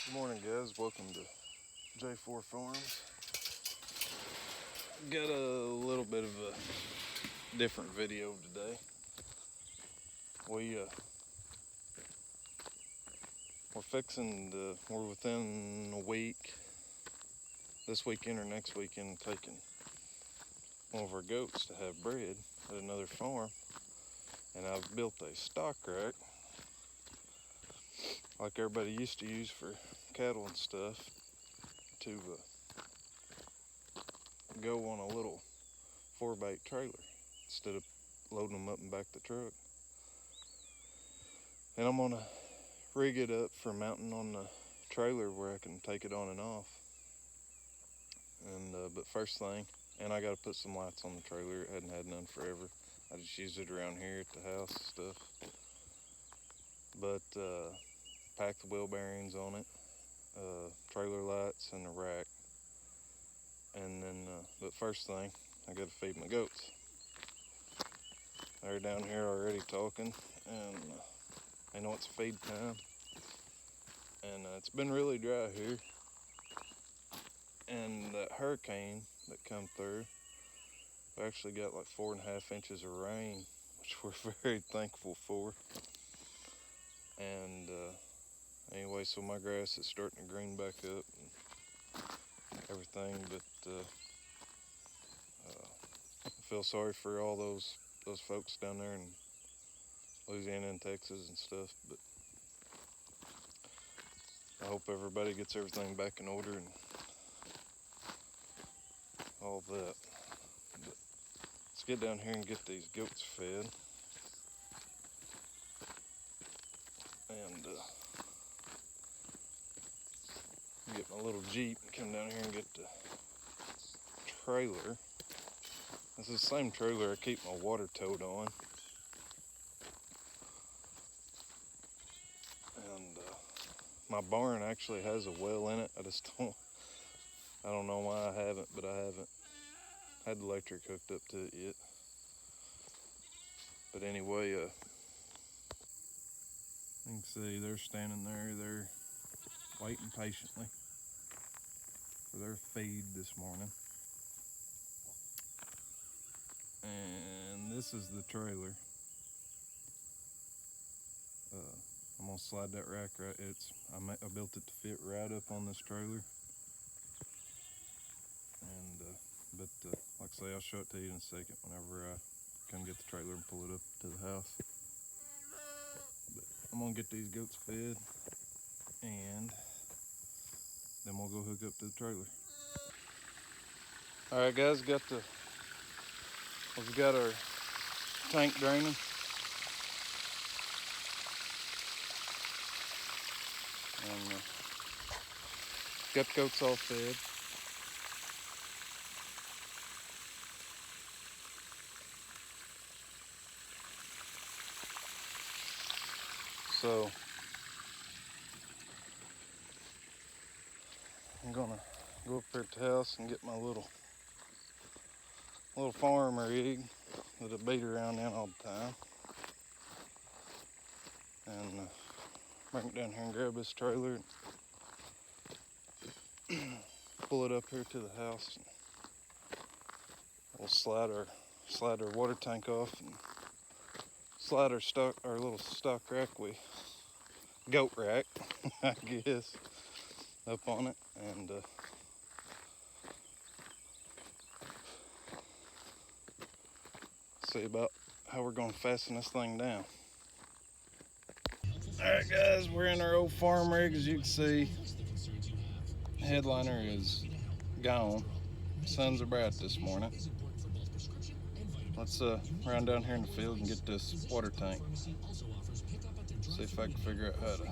Good morning, guys. Welcome to J4 Farms. Got a little bit of a different video today. We're within a week, this weekend or next weekend, taking one of our goats to have bred at another farm, and I've built a stock rack like everybody used to use for cattle and stuff to go on a little 4x8 trailer instead of loading them up and back the truck. And I'm gonna rig it up for mounting on the trailer where I can take it on and off. And but first thing, and I gotta put some lights on the trailer. It hadn't had none forever. I just use it around here at the house and stuff. But pack the wheel bearings on it, trailer lights and the rack. And then, but first thing, I gotta feed my goats. They're down here already talking, and they know it's feed time. And it's been really dry here. And that hurricane that come through, we actually got like 4.5 inches of rain, which we're very thankful for. And anyway, so my grass is starting to green back up and everything, but I feel sorry for all those folks down there in Louisiana and Texas and stuff, but I hope everybody gets everything back in order and all that. But let's get down here and get these goats fed. And get my little Jeep and come down here and get the trailer. This is the same trailer I keep my water tote on. And my barn actually has a well in it. I don't know why I haven't, but I haven't had the electric hooked up to it yet. But anyway, you can see they're standing there. They're waiting patiently for their feed this morning. And this is the trailer. I'm gonna slide that rack right. I built it to fit right up on this trailer. And but like I say, I'll show it to you in a second whenever I come get the trailer and pull it up to the house. But I'm gonna get these goats fed, and then we'll go hook up to the trailer. All right, guys, we've got our tank draining. And got the goats all fed. So I'm gonna go up here at the house and get my little farm rig that I beat around in all the time, and bring it down here and grab this trailer and pull it up here to the house. And we'll slide our water tank off and slide our little stock rack, goat rack, I guess, up on it, and see about how we're gonna fasten this thing down. All right, guys, we're in our old farm rig. As you can see, headliner is gone. Suns are bright this morning. Let's run down here in the field and get this water tank. See if I can figure out how to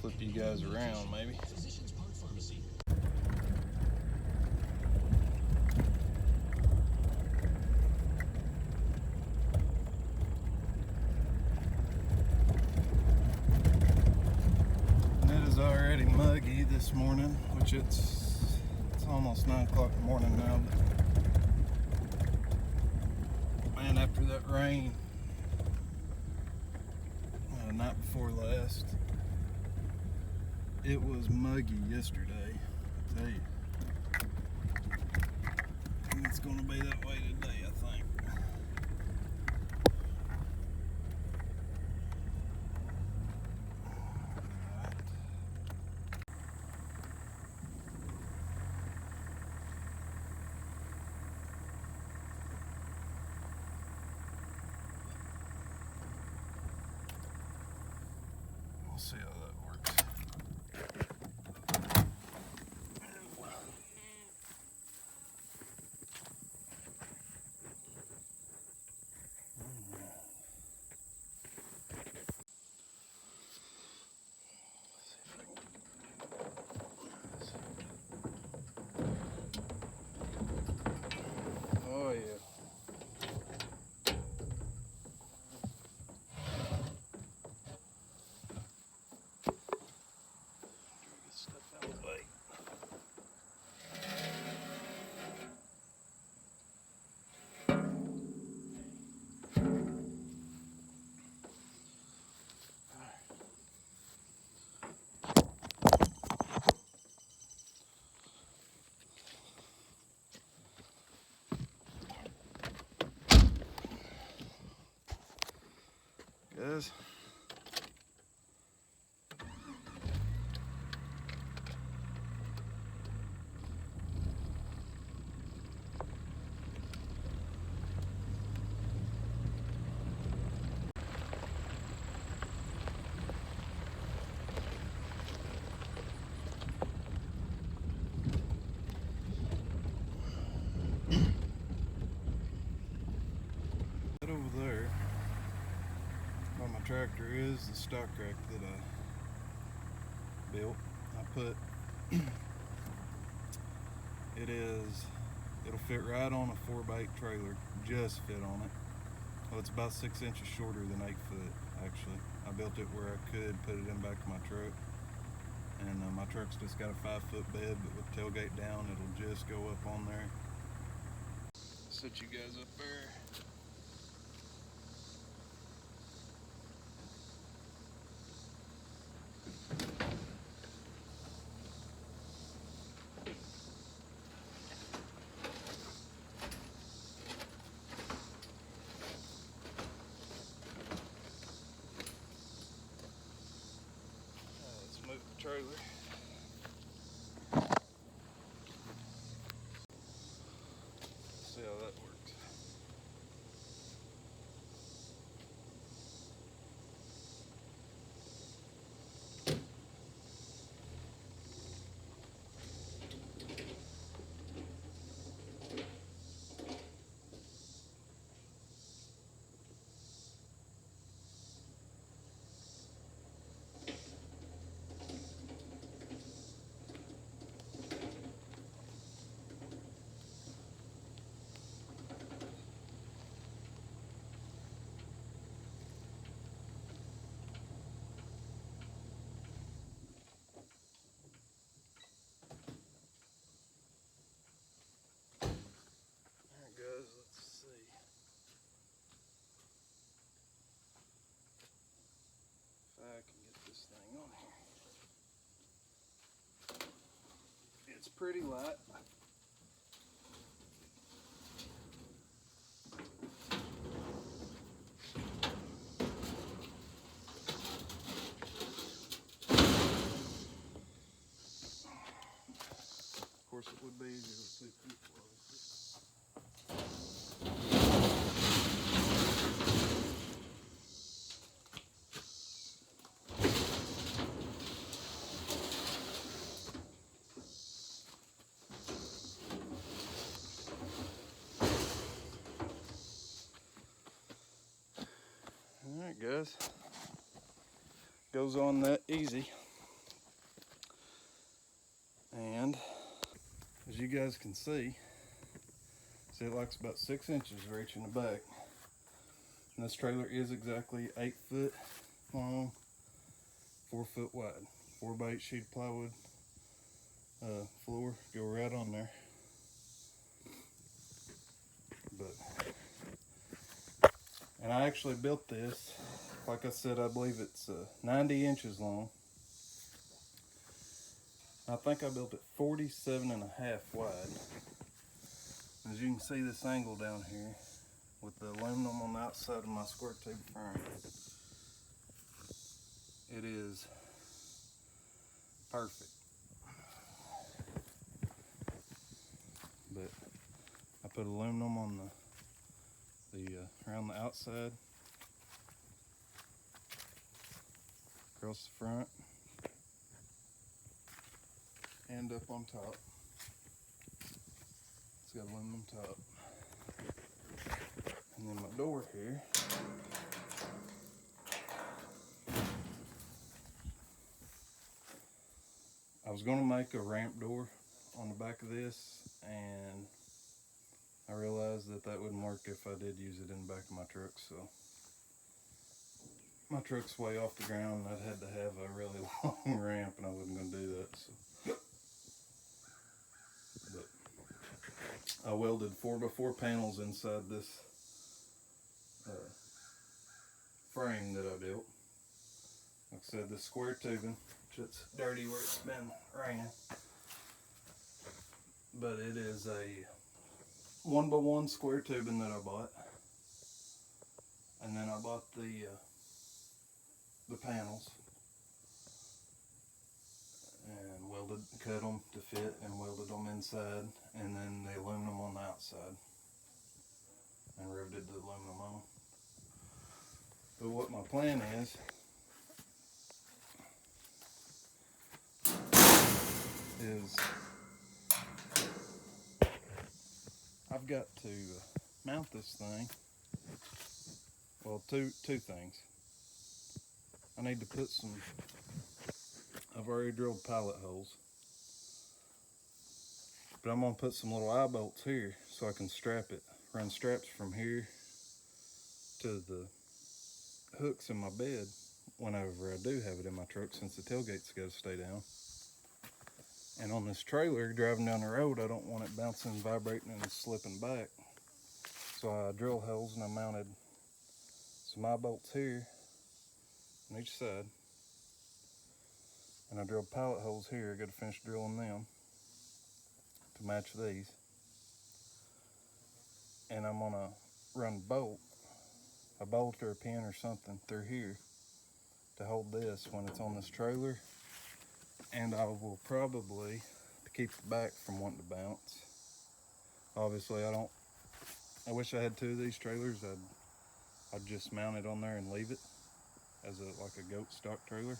flip you guys around, maybe. And it is already muggy this morning, which it's almost 9 o'clock in the morning now. But man, after that rain the night before last, It was muggy yesterday, I tell you. And it's gonna be that way today, I think. We'll see how that works. Oh yeah. Get stuff out of the way. Guys. Over there, where my tractor is, the stock rack that I built. I put it'll fit right on a 4x8 trailer, just fit on it. Well, it's about 6 inches shorter than 8 foot actually. I built it where I could put it in back of my truck, and my truck's just got a 5-foot bed, but with tailgate down it'll just go up on there. Set you guys up there. Let's move the trailer. See how that works. Guys, let's see if I can get this thing on here. It's pretty light. Of course, it would be easier with 2 people. Alright guys, goes on that easy. And as you guys can see it likes about 6 inches reaching the back. And this trailer is exactly 8 foot long, 4 foot wide. 4x8 sheet of plywood floor, go right on there. And I actually built this, like I said, I believe it's 90 inches long. I think I built it 47.5 wide. As you can see this angle down here with the aluminum on the outside of my square tube frame, it is perfect. But I put aluminum on the around the outside, across the front, and up on top. It's got aluminum top. And then my door here, I was gonna make a ramp door on the back of this, and I realized that that wouldn't work if I did use it in the back of my truck. So my truck's way off the ground, and I'd had to have a really long ramp, and I wasn't gonna do that. So, but I welded 4x4 panels inside this frame that I built. Like I said, this square tubing, it's dirty where it's been raining, but it is a 1x1 square tubing that I bought, and then I bought the panels and cut them to fit, and welded them inside, and then the aluminum on the outside, and riveted the aluminum on. But what my plan is I've got to mount this thing. Well, two things. I need to put some, I've already drilled pilot holes, but I'm gonna put some little eye bolts here so I can strap it, run straps from here to the hooks in my bed whenever I do have it in my truck, since the tailgate's got to stay down. And on this trailer, driving down the road, I don't want it bouncing, vibrating, and slipping back. So I drill holes, and I mounted some eye bolts here on each side. And I drilled pilot holes here. I got to finish drilling them to match these. And I'm gonna run a bolt or a pin or something through here to hold this when it's on this trailer. And I will probably, to keep the back from wanting to bounce, obviously I wish I had two of these trailers. I'd just mount it on there and leave it as like a goat stock trailer.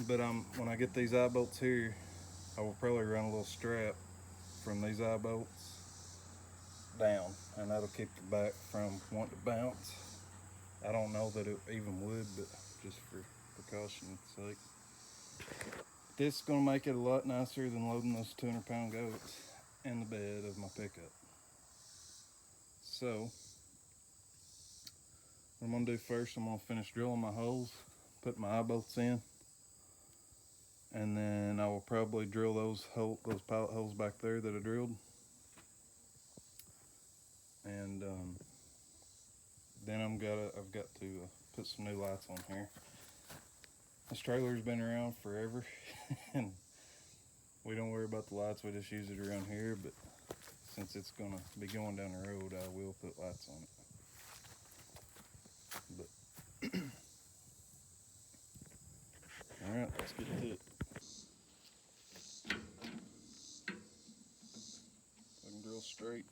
But when I get these eye bolts here, I will probably run a little strap from these eye bolts down, and that'll keep the back from wanting to bounce. I don't know that it even would, but just for precaution's sake. This is going to make it a lot nicer than loading those 200-pound goats in the bed of my pickup. So what I'm going to do first, I'm going to finish drilling my holes, put my eye bolts in, and then I will probably drill those pilot holes back there that I drilled. And then I've got to put some new lights on here. This trailer's been around forever, and we don't worry about the lights, we just use it around here. But since it's gonna be going down the road, I will put lights on it. But all right, let's get to it. I can drill straight.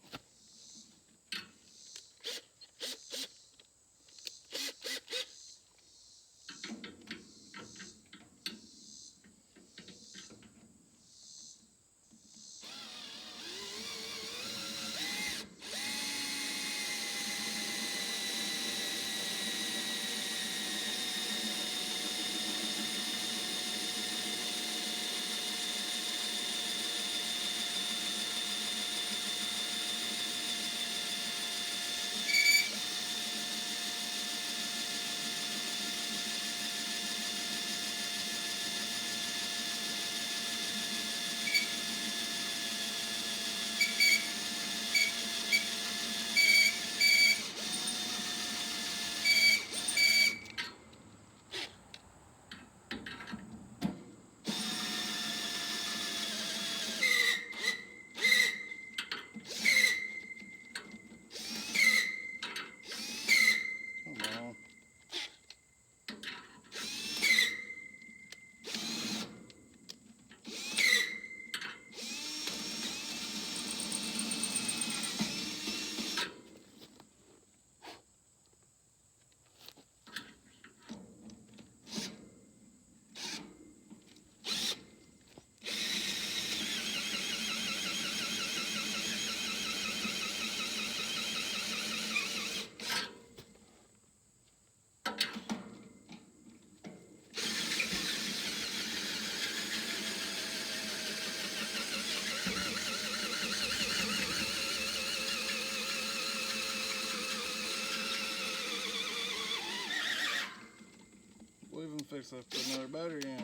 believe I'm fixing to put another battery in.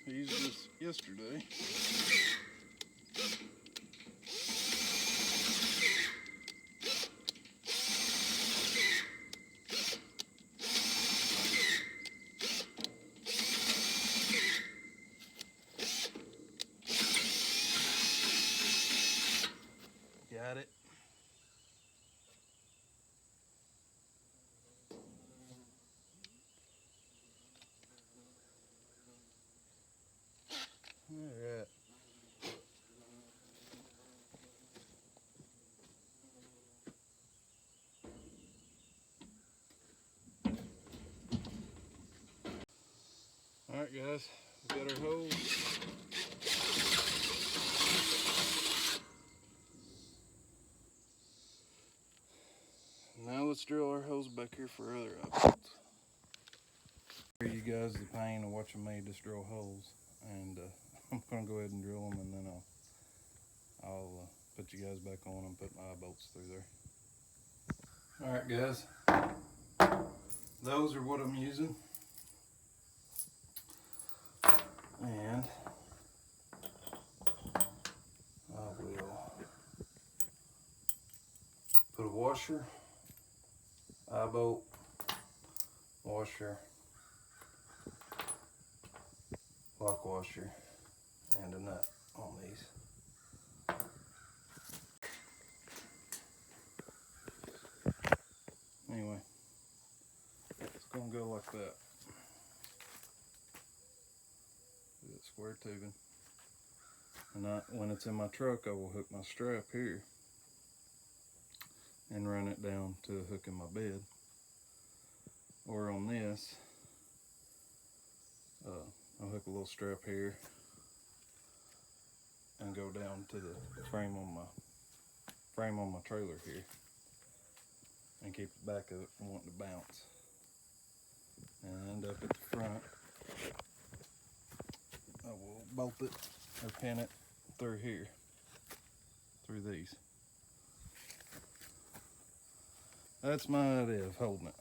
I used this yesterday. Got it. Alright. Alright guys, we got our hose. Now let's drill our hose back here for other options. Here you guys the pain of watching me just drill holes, and I'm gonna go ahead and drill them, and then I'll put you guys back on and put my eye bolts through there. Alright guys, those are what I'm using, and I will put a washer, eye bolt, washer, lock washer, and a nut on these. Anyway, it's gonna go like that. It's square tubing. And when it's in my truck, I will hook my strap here and run it down to a hook in my bed. Or on this, I'll hook a little strap here and go down to the frame on my trailer here, and keep the back of it from wanting to bounce. And up at the front, I will bolt it or pin it through here, through these. That's my idea of holding it.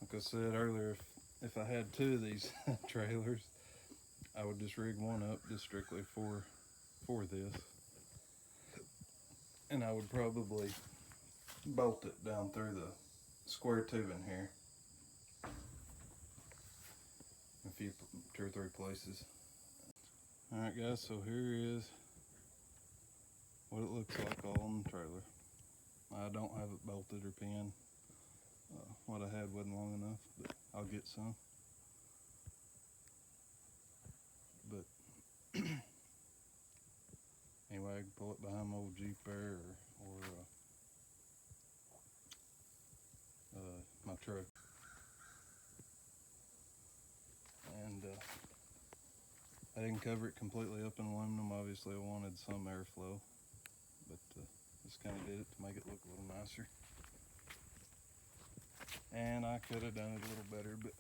Like I said earlier, if I had two of these trailers, I would just rig one up just strictly for this, and I would probably bolt it down through the square tubing here, two or three places. All right, guys. So here is what it looks like all on the trailer. I don't have it bolted or pinned. What I had wasn't long enough, but I'll get some. But anyway, I can pull it behind my old Jeep there, or my truck. And I didn't cover it completely up in aluminum. Obviously, I wanted some airflow, but just kind of did it to make it look a little nicer. And I could have done it a little better, but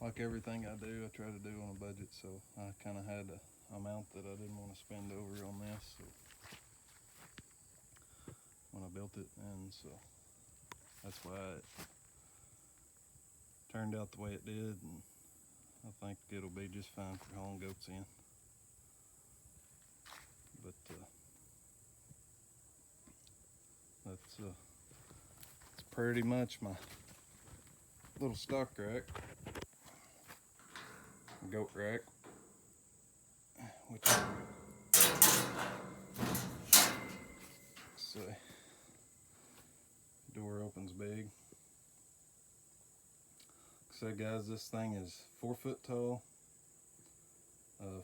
like everything I do, I try to do on a budget, so I kind of had an amount that I didn't want to spend over on this, so when I built it, and so that's why it turned out the way it did, and I think it'll be just fine for hauling goats in. But that's pretty much my little stock rack, goat rack, which let's see, door opens big. So guys, this thing is 4 foot tall,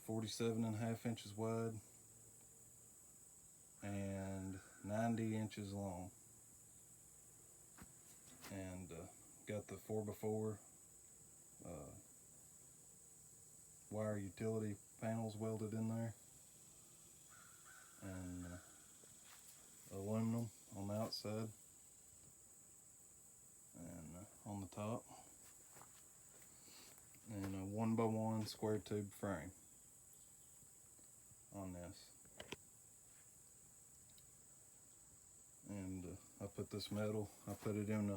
47.5 inches wide, and 90 inches long. And got the 4x4 wire utility panels welded in there, and aluminum on the outside and on the top, and a 1x1 square tube frame on this. And I put this metal, I put it in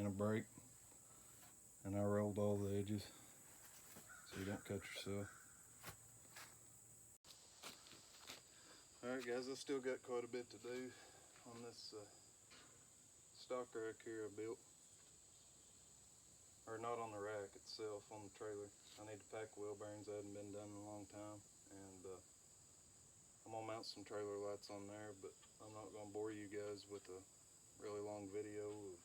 a brake, And I rolled all the edges so you don't cut yourself. Alright guys, I still got quite a bit to do on this stock rack here I built. Or not on the rack itself, on the trailer. I need to pack wheel bearings, that hadn't been done in a long time. And I'm gonna mount some trailer lights on there, but I'm not gonna bore you guys with a really long video of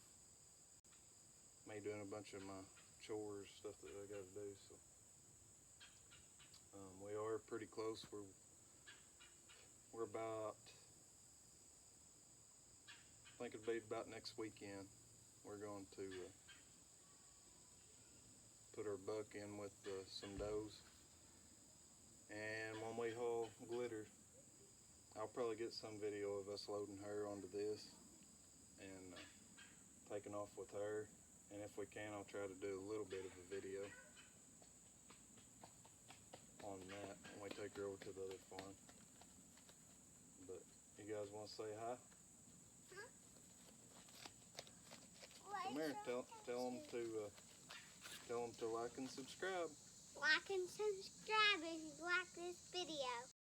me doing a bunch of my chores, stuff that I gotta do. So we are pretty close. We're about, I think it'll be about next weekend. We're going to put our buck in with some does. And when we haul glitter, I'll probably get some video of us loading her onto this and taking off with her. And if we can, I'll try to do a little bit of a video on that when we take her over to the other farm. But you guys want to say hi? Huh? Come here, tell them to like and subscribe. Like and subscribe if you like this video.